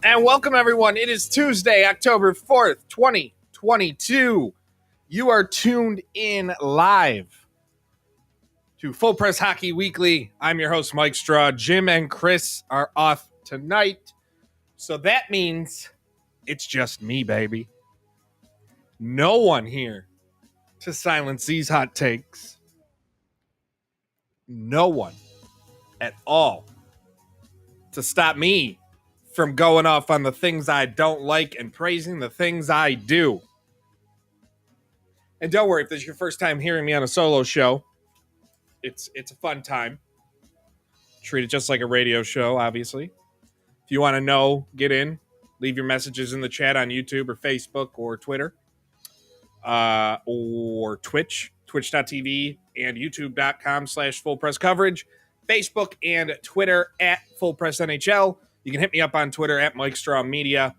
And welcome, everyone. It is Tuesday, October 4th, 2022. You are tuned in live to Full Press Hockey Weekly. I'm your host, Mike Straw. Jim and Chris are off tonight. So that means it's just me, baby. No one here to silence these hot takes. No one at all to stop me from going off on the things I don't like and praising the things I do. And don't worry, if this is your first time hearing me on a solo show, it's a fun time. Treat it just like a radio show, obviously. If you want to know, get in. Leave your messages in the chat on YouTube or Facebook or Twitter or Twitch, twitch.tv and youtube.com/fullpresscoverage. Facebook and Twitter at FullPressNHL. You can hit me up on Twitter at Mike Straw Media.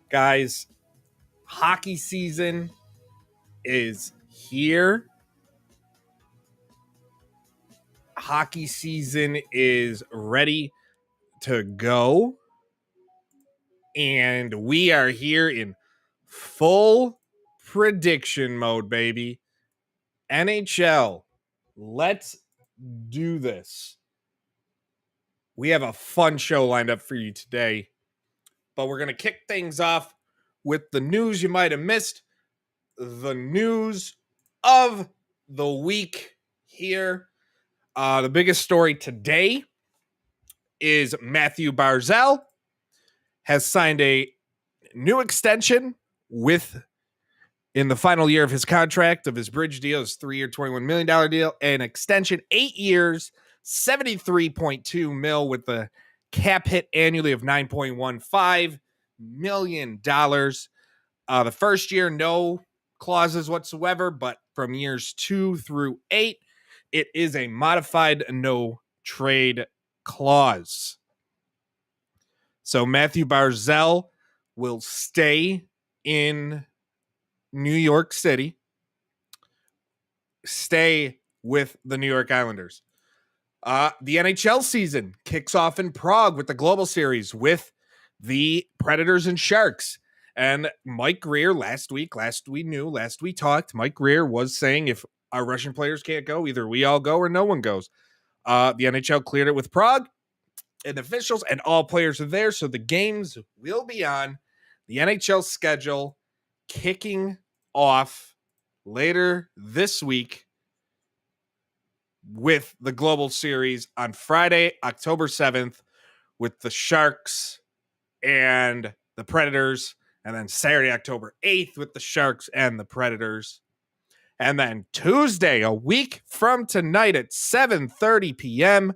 Guys, hockey season is here. Hockey season is ready to go. And we are here in full prediction mode, baby. NHL, let's do this. We have a fun show lined up for you today, but we're going to kick things off with the news you might have missed. The news of the week here. The biggest story today is Matthew Barzal has signed a new extension in the final year of his contract of his bridge deal, his 3-year, $21 million deal, an extension, 8 years, $73.2 million with the cap hit annually of $9.15 million. The first year, no clauses whatsoever, but from years 2 through 8, it is a modified no trade clause. So Matthew Barzal will stay in New York City, stay with the New York Islanders. The NHL season kicks off in Prague with the Global Series with the Predators and Sharks. And Mike Grier last we talked, Mike Grier was saying if our Russian players can't go, either we all go or no one goes. The NHL cleared it with Prague and officials, and all players are there. So the games will be on the NHL schedule kicking off later this week with the Global Series on Friday, October 7th with the Sharks and the Predators, and then Saturday, October 8th with the Sharks and the Predators. And then Tuesday, a week from tonight at 7:30 p.m.,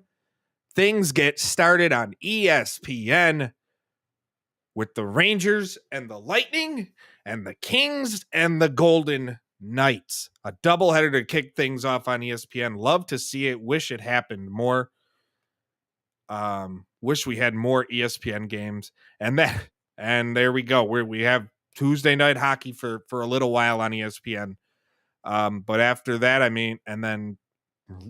things get started on ESPN with the Rangers and the Lightning and the Kings and the Golden Knights. A doubleheader to kick things off on ESPN. Love to see it. Wish it happened more. Wish we had more ESPN games. And there we go. We have Tuesday night hockey for a little while on ESPN. But after that, and then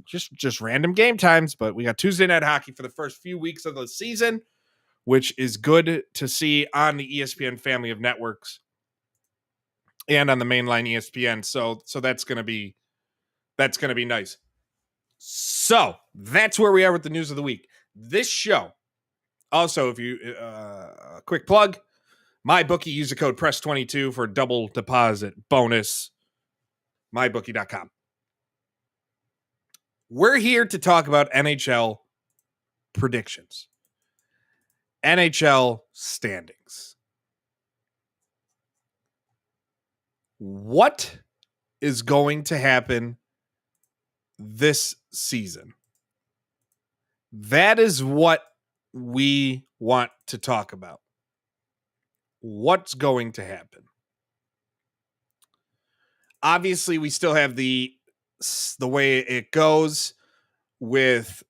just random game times. But we got Tuesday night hockey for the first few weeks of the season, which is good to see on the ESPN family of networks and on the mainline ESPN. So that's gonna be nice. So that's where we are with the news of the week. This show. Also, if you quick plug, MyBookie, use the code PRESS22 for a double deposit bonus. MyBookie.com. We're here to talk about NHL predictions. NHL standings. What is going to happen this season? That is what we want to talk about. What's going to happen? Obviously, we still have the way it goes with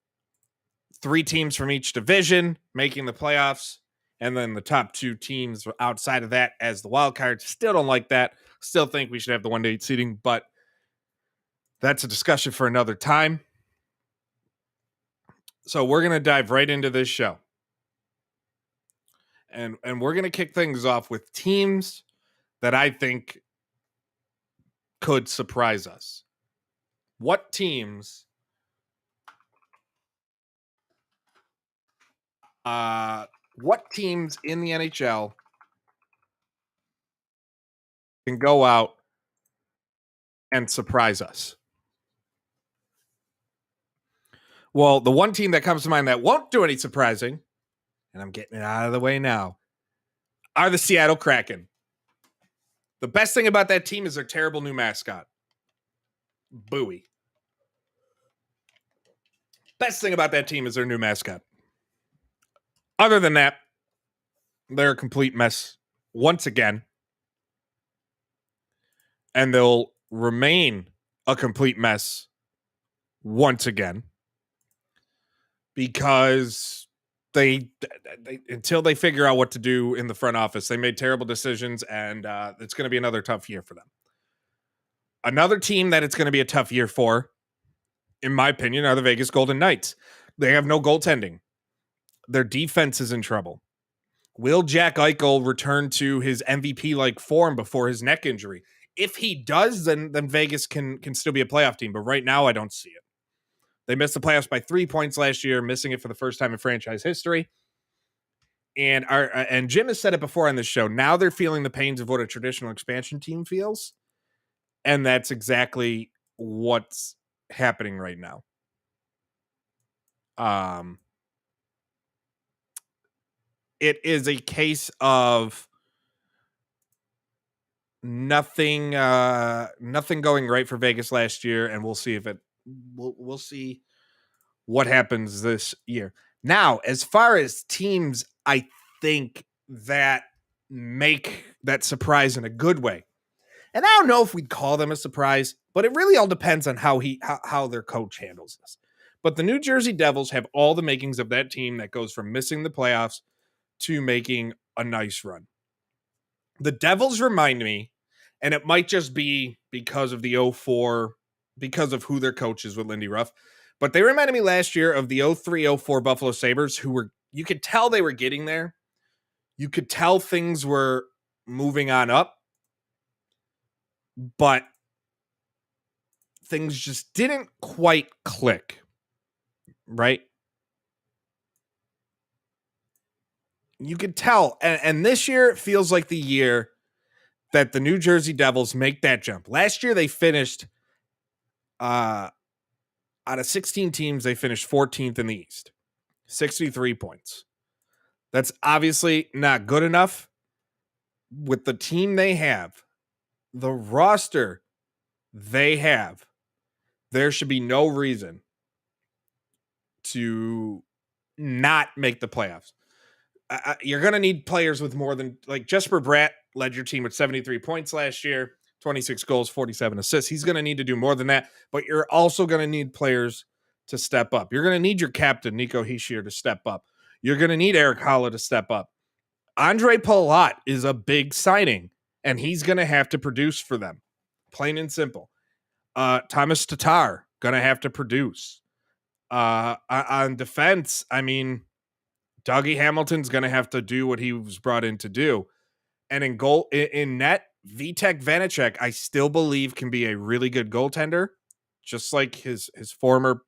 3 teams from each division making the playoffs, and then the top 2 teams outside of that as the wild card. Still don't like that. Still think we should have the 1-8 seeding, but that's a discussion for another time. So we're going to dive right into this show. And we're going to kick things off with teams that I think could surprise us. What teams in the NHL can go out and surprise us? Well, the one team that comes to mind that won't do any surprising, and I'm getting it out of the way now, are the Seattle Kraken. The best thing about that team is their terrible new mascot, Bowie. Best thing about that team is their new mascot. Other than that, they're a complete mess once again. And they'll remain a complete mess once again. Because they until they figure out what to do in the front office, they made terrible decisions, and it's going to be another tough year for them. Another team that it's going to be a tough year for, in my opinion, are the Vegas Golden Knights. They have no goaltending. Their defense is in trouble. Will Jack Eichel return to his MVP-like form before his neck injury? If he does, then Vegas can still be a playoff team. But right now, I don't see it. They missed the playoffs by 3 points last year, missing it for the first time in franchise history. And Jim has said it before on this show. Now they're feeling the pains of what a traditional expansion team feels. And that's exactly what's happening right now. It is a case of nothing going right for Vegas last year, and we'll see if we'll see what happens this year. Now, as far as teams, I think that make that surprise in a good way. And I don't know if we'd call them a surprise, but it really all depends on how their coach handles this. But the New Jersey Devils have all the makings of that team that goes from missing the playoffs to making a nice run. The Devils remind me, and it might just be because of the 04, because of who their coach is with Lindy Ruff, but they reminded me last year of the 03-04 Buffalo Sabres, who were, you could tell they were getting there. You could tell things were moving on up, but things just didn't quite click, right? You could tell. And this year feels like the year that the New Jersey Devils make that jump. Last year, they finished, out of 16 teams, they finished 14th in the East, 63 points. That's obviously not good enough. With the team they have, the roster they have, there should be no reason to not make the playoffs. You're going to need players with more than, like Jesper Bratt led your team with 73 points last year, 26 goals, 47 assists. He's going to need to do more than that, but you're also going to need players to step up. You're going to need your captain, Nico Hischier, to step up. You're going to need Eric Holla to step up. Andre Palat is a big signing, and he's going to have to produce for them, plain and simple. Thomas Tatar, going to have to produce. On defense, I mean, Dougie Hamilton's going to have to do what he was brought in to do. And in goal, in net, Vitek Vanacek, I still believe can be a really good goaltender, just like his former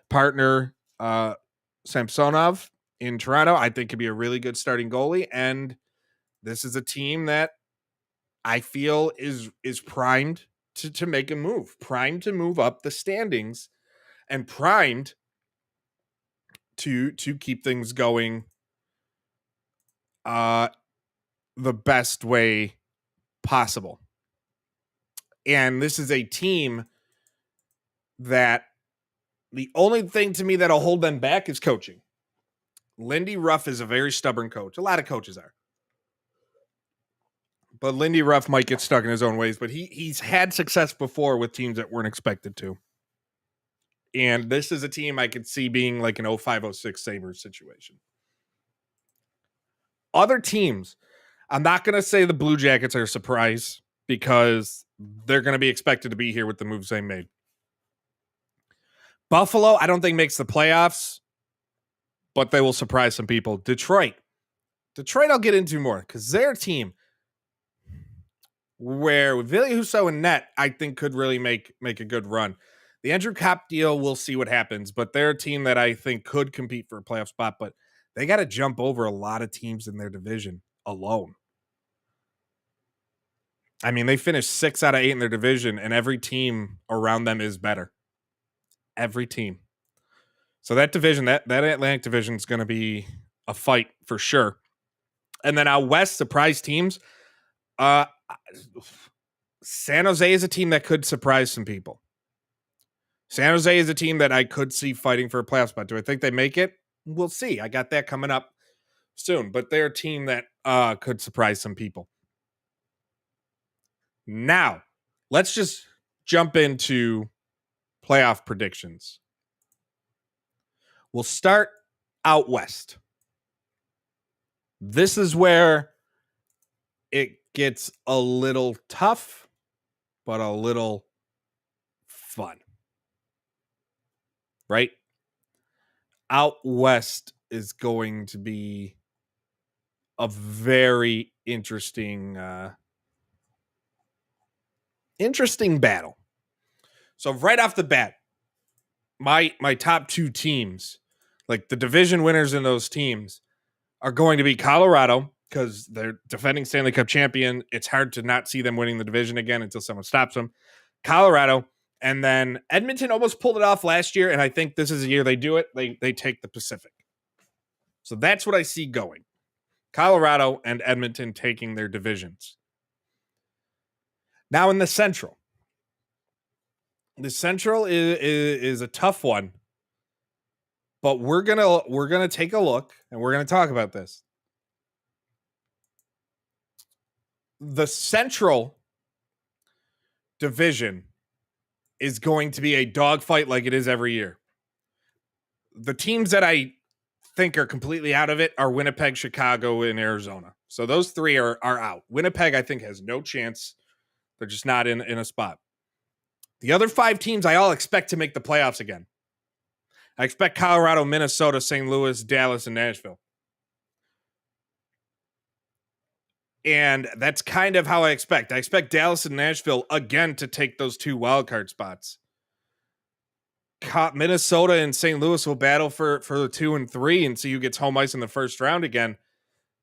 partner, Samsonov in Toronto. I think could be a really good starting goalie. And this is a team that I feel is primed to make a move, primed to move up the standings, and primed to keep things going the best way possible. And this is a team that the only thing to me that'll hold them back is coaching. Lindy Ruff is a very stubborn coach. A lot of coaches are. But Lindy Ruff might get stuck in his own ways, but he's had success before with teams that weren't expected to. And this is a team I could see being like an 05-06 Sabres situation. Other teams, I'm not going to say the Blue Jackets are a surprise because they're going to be expected to be here with the moves they made. Buffalo, I don't think makes the playoffs, but they will surprise some people. Detroit, Detroit I'll get into more because they're a team where with Ville Husso and net, I think could really make a good run. The Andrew Kopp deal, we'll see what happens, but they're a team that I think could compete for a playoff spot, but they got to jump over a lot of teams in their division alone. I mean, they finished 6 out of 8 in their division, and every team around them is better. Every team. So that division, that Atlantic division is going to be a fight for sure. And then out west, surprise teams. San Jose is a team that could surprise some people. San Jose is a team that I could see fighting for a playoff spot. Do I think they make it? We'll see. I got that coming up soon. But they're a team that could surprise some people. Now, let's just jump into playoff predictions. We'll start out west. This is where it gets a little tough, but a little fun. Right? Out west is going to be a very interesting battle. So right off the bat, my top 2 teams, like the division winners in those teams, are going to be Colorado because they're defending Stanley Cup champion. It's hard to not see them winning the division again until someone stops them. Colorado, and then Edmonton almost pulled it off last year, and I think this is the year they do it. They take the Pacific. So that's what I see going. Colorado and Edmonton taking their divisions. Now in the Central. The Central is a tough one. But we're gonna take a look and we're gonna talk about this. The Central division is going to be a dogfight like it is every year. The teams that I think are completely out of it are Winnipeg, Chicago, and Arizona. So those 3 are out. Winnipeg, I think, has no chance. They're just not in a spot. The other 5 teams I all expect to make the playoffs again. I expect Colorado, Minnesota, St. Louis, Dallas, and Nashville. And that's kind of how I expect. I expect Dallas and Nashville again to take those 2 wildcard spots. Minnesota and St. Louis will battle for the 2 and 3 and see who gets home ice in the first round again.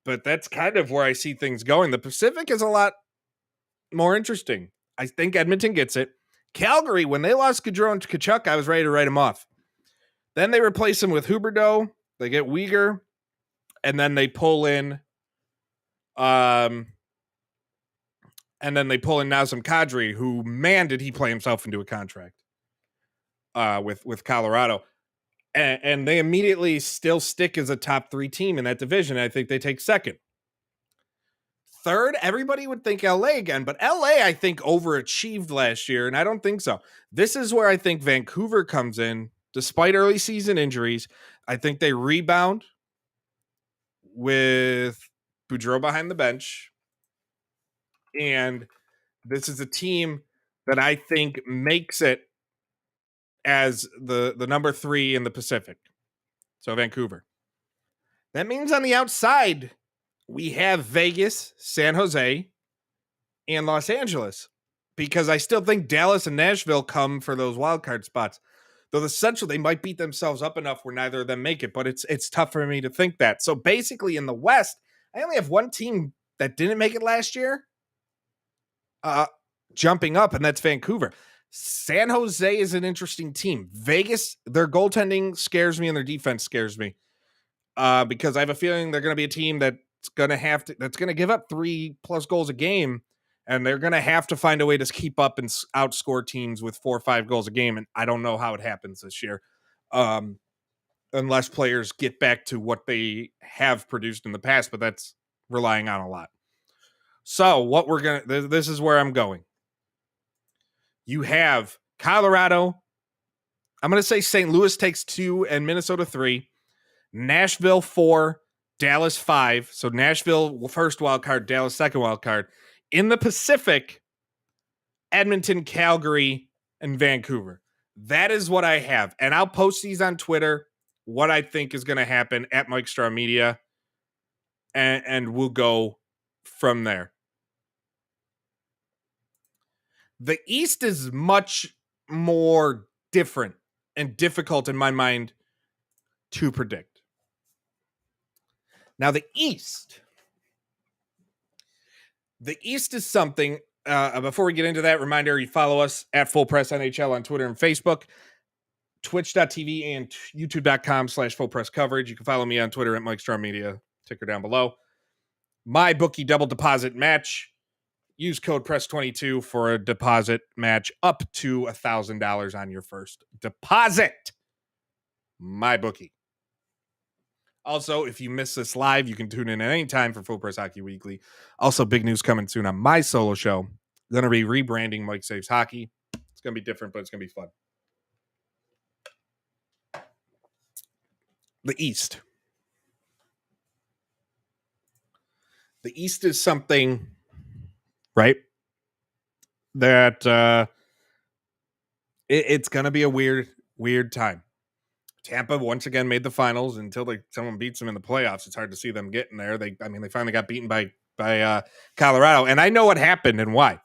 But that's kind of where I see things going. The Pacific is a lot more interesting. I think Edmonton gets it. Calgary, when they lost Gaudreau and Tkachuk, I was ready to write him off. Then they replace him with Huberdeau. They get Uyghur. And then they pull in Nazem Kadri, who, man, did he play himself into a contract with Colorado. And they immediately still stick as a top 3 team in that division. I think they take second. Third, everybody would think LA again, but LA, I think, overachieved last year, and I don't think so. This is where I think Vancouver comes in, despite early season injuries. I think they rebound with Boudreau behind the bench, and this is a team that I think makes it as the number 3 in the Pacific. So Vancouver. That means on the outside, we have Vegas, San Jose, and Los Angeles, because I still think Dallas and Nashville come for those wildcard spots. Though the Central, they might beat themselves up enough where neither of them make it, but it's tough for me to think that. So basically in the West, I only have one team that didn't make it last year jumping up, and that's Vancouver. San Jose is an interesting team. Vegas, their goaltending scares me and their defense scares me because I have a feeling they're going to be a team that's going to give up 3+ goals a game, and they're going to have to find a way to keep up and outscore teams with 4 or 5 goals a game. And I don't know how it happens this year unless players get back to what they have produced in the past, but that's relying on a lot. So this is where I'm going. You have Colorado. I'm going to say St. Louis takes 2 and Minnesota 3. Nashville 4, Dallas 5. So Nashville first wild card, Dallas second wild card. In the Pacific, Edmonton, Calgary, and Vancouver. That is what I have. And I'll post these on Twitter, what I think is going to happen at Mike Star Media. and we'll go from there. The East is much more different and difficult in my mind to predict. Now, the East is something. Before we get into that, reminder, you follow us at Full Press NHL on Twitter and Facebook, twitch.tv and youtube.com/Full Press Coverage. You can follow me on Twitter at Mike Strom Media, ticker down below. My bookie double deposit match. Use code PRESS22 for a deposit match up to $1,000 on your first deposit. My bookie. Also, if you miss this live, you can tune in at any time for Full Press Hockey Weekly. Also, big news coming soon on my solo show. Going to be rebranding Mike Saves Hockey. It's going to be different, but it's going to be fun. The East. The East is something, right, that it's going to be a weird time. Tampa once again made the finals. Until someone beats them in the playoffs, it's hard to see them getting there. They finally got beaten by Colorado, and I know what happened and why.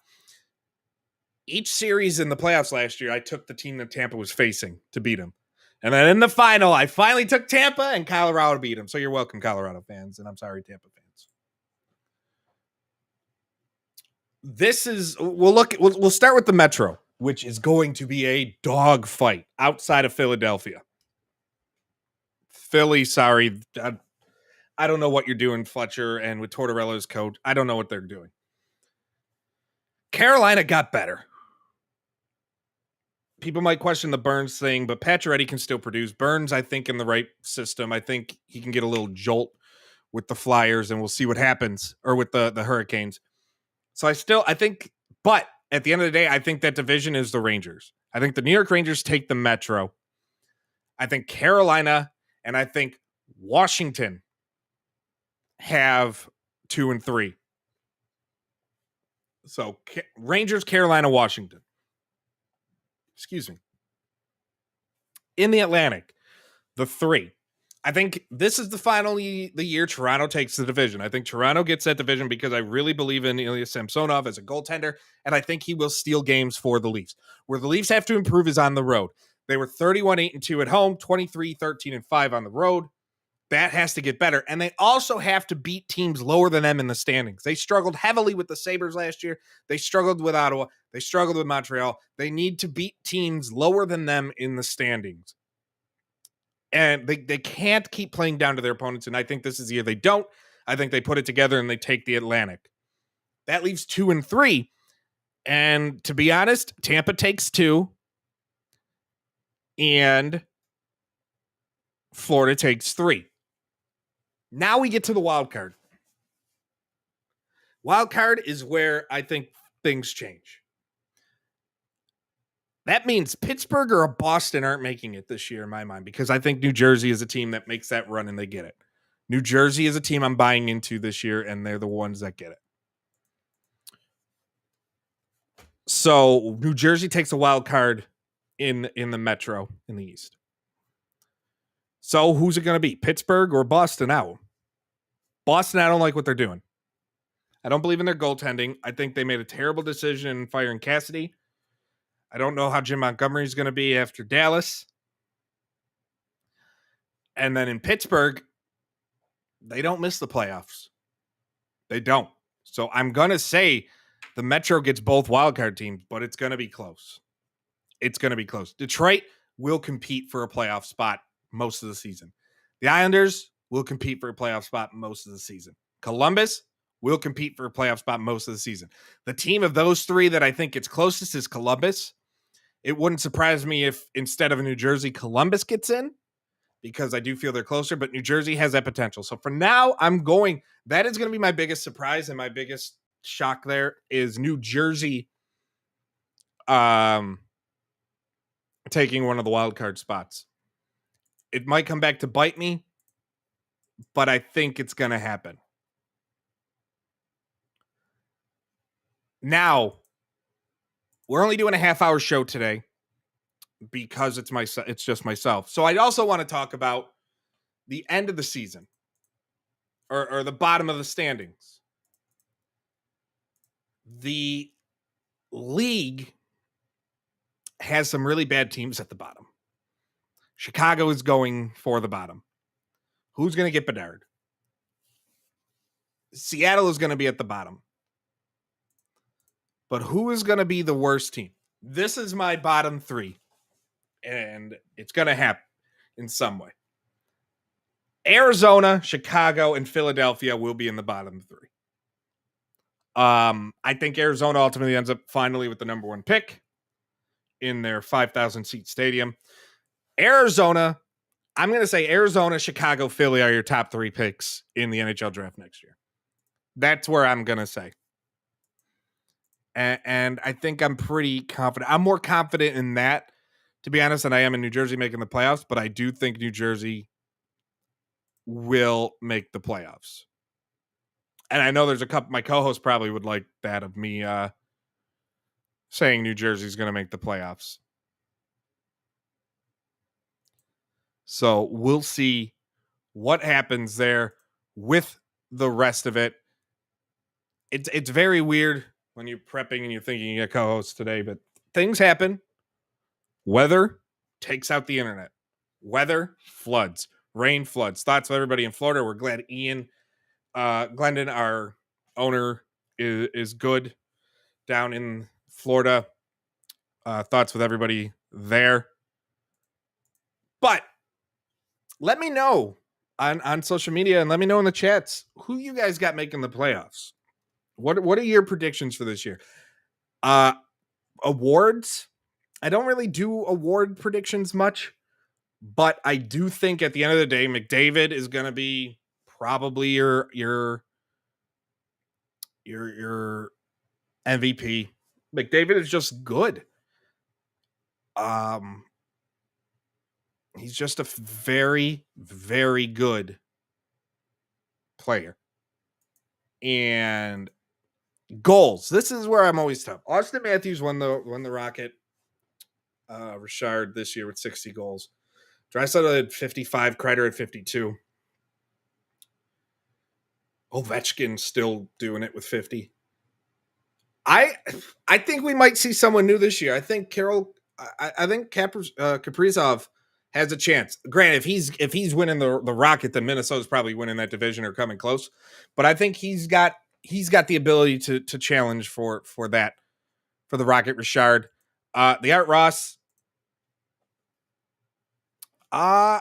Each series in the playoffs last year, I took the team that Tampa was facing to beat them, and then in the final, I finally took Tampa, and Colorado beat them. So you're welcome, Colorado fans, and I'm sorry, Tampa fans. We'll start with the Metro, which is going to be a dogfight outside of Philadelphia. Philly, sorry. I don't know what you're doing, Fletcher, and with Tortorella's coach. I don't know what they're doing. Carolina got better. People might question the Burns thing, but Pacioretty can still produce. Burns, I think, in the right system. I think he can get a little jolt with the Flyers, and we'll see what happens, or with the Hurricanes. So I think, but at the end of the day, I think that division is the Rangers. I think the New York Rangers take the Metro. I think Carolina and I think Washington have 2 and 3. So Rangers, Carolina, Washington. Excuse me. In the Atlantic, the 3. I think this is the year Toronto takes the division. I think Toronto gets that division because I really believe in Ilya Samsonov as a goaltender, and I think he will steal games for the Leafs. Where the Leafs have to improve is on the road. They were 31-8-2 at home, 23-13-5 on the road. That has to get better. And they also have to beat teams lower than them in the standings. They struggled heavily with the Sabres last year. They struggled with Ottawa. They struggled with Montreal. They need to beat teams lower than them in the standings. And they can't keep playing down to their opponents. And I think this is the year they don't. I think they put it together and they take the Atlantic. That leaves 2 and 3. And to be honest, Tampa takes 2. And Florida takes 3. Now we get to the wild card. Wild card is where I think things change. That means Pittsburgh or Boston aren't making it this year in my mind, because I think New Jersey is a team that makes that run and they get it. New Jersey is a team I'm buying into this year, and they're the ones that get it. So New Jersey takes a wild card in the Metro in the East. So who's it going to be? Pittsburgh or Boston out? Boston, I don't like what they're doing. I don't believe in their goaltending. I think they made a terrible decision in firing Cassidy. I don't know how Jim Montgomery is going to be after Dallas. And then in Pittsburgh, they don't miss the playoffs. They don't. So I'm going to say the Metro gets both wildcard teams, but it's going to be close. It's going to be close. Detroit will compete for a playoff spot most of the season. The Islanders will compete for a playoff spot most of the season. Columbus will compete for a playoff spot most of the season. The team of those 3 that I think gets closest is Columbus. It wouldn't surprise me if instead of New Jersey, Columbus gets in, because I do feel they're closer, but New Jersey has that potential. So for now, that is going to be my biggest surprise, and my biggest shock there is New Jersey taking one of the wild card spots. It might come back to bite me, but I think it's going to happen. Now, we're only doing a half-hour show today because it's just myself. So I also want to talk about the end of the season. or the bottom of the standings. The league has some really bad teams at the bottom. Chicago is going for the bottom. Who's going to get Bedard? Seattle is going to be at the bottom. But who is going to be the worst team? This is my bottom three. And it's going to happen in some way. Arizona, Chicago, and Philadelphia will be in the bottom three. I think Arizona ultimately ends up finally with the number one pick in their 5,000 seat stadium. Arizona, I'm going to say Arizona, Chicago, Philly are your top three picks in the NHL draft next year. That's where I'm going to say. And I think I'm pretty confident. I'm more confident in that, to be honest, than I am in New Jersey making the playoffs. But I do think New Jersey will make the playoffs. And I know there's a couple, my co-host probably would like that of me saying New Jersey's going to make the playoffs. So we'll see what happens there with the rest of it. It's very weird when you're prepping and you're thinking you get co-hosts today, but things happen. Weather takes out the internet. Weather floods. Rain floods. Thoughts of everybody in Florida. We're glad Ian Glendon, our owner, is good down in Florida. Thoughts with everybody there. But let me know on social media and let me know in the chats who you guys got making the playoffs. What are your predictions for this year? Awards. I don't really do award predictions much, but I do think at the end of the day, McDavid is going to be probably your MVP. McDavid is just good. He's just a very, very good player. And goals. This is where I'm always tough. Austin Matthews won the Rocket. Richard this year with 60 goals. Draisaitl had 55. Kreider had 52. Ovechkin still doing it with 50. I think we might see someone new this year. I think Kaprizov has a chance. Granted, if he's winning the Rocket, then Minnesota's probably winning that division or coming close. But I think he's got the ability to challenge for that, for the Rocket. Richard, the Art Ross.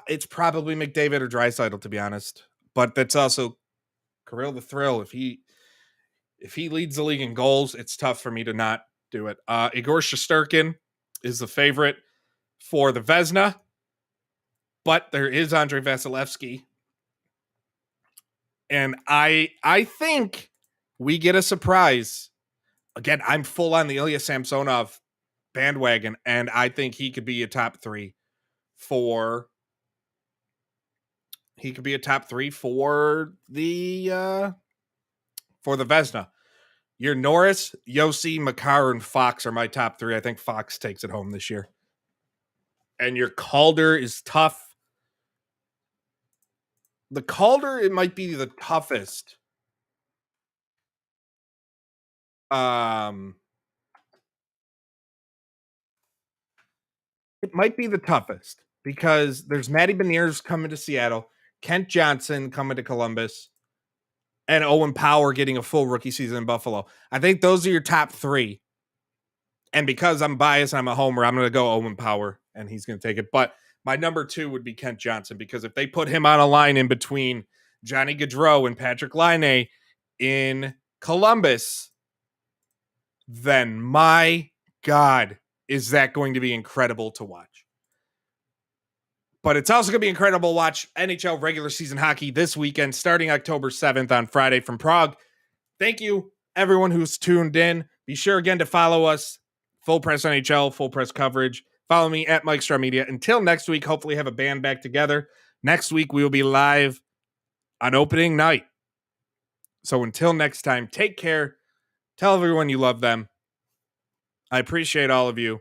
It's probably McDavid or Draisaitl, to be honest. But that's also Kirill the Thrill. If he leads the league in goals, it's tough for me to not do it. Igor Shesterkin is the favorite for the Vezina, but there is Andrei Vasilevsky. And I think we get a surprise. Again, I'm full on the Ilya Samsonov bandwagon, and I think he could be a top three for the Vezina. Your Norris, Yossi, Makar, and Fox are my top three. I think Fox takes it home this year. And your Calder is tough. The Calder, it might be the toughest. It might be the toughest because there's Matty Beniers coming to Seattle, Kent Johnson coming to Columbus, and Owen Power getting a full rookie season in Buffalo. I think those are your top three. And because I'm biased and I'm a homer, I'm going to go Owen Power, and he's going to take it. But my number two would be Kent Johnson, because if they put him on a line in between Johnny Gaudreau and Patrick Laine in Columbus, then my God, is that going to be incredible to watch. But it's also going to be incredible to watch NHL regular season hockey this weekend, starting October 7th on Friday from Prague. Thank you, everyone who's tuned in. Be sure again to follow us, Full Press NHL, Full Press Coverage. Follow me at Mike Straw Media. Until next week, hopefully have a band back together. Next week, we will be live on opening night. So until next time, take care. Tell everyone you love them. I appreciate all of you.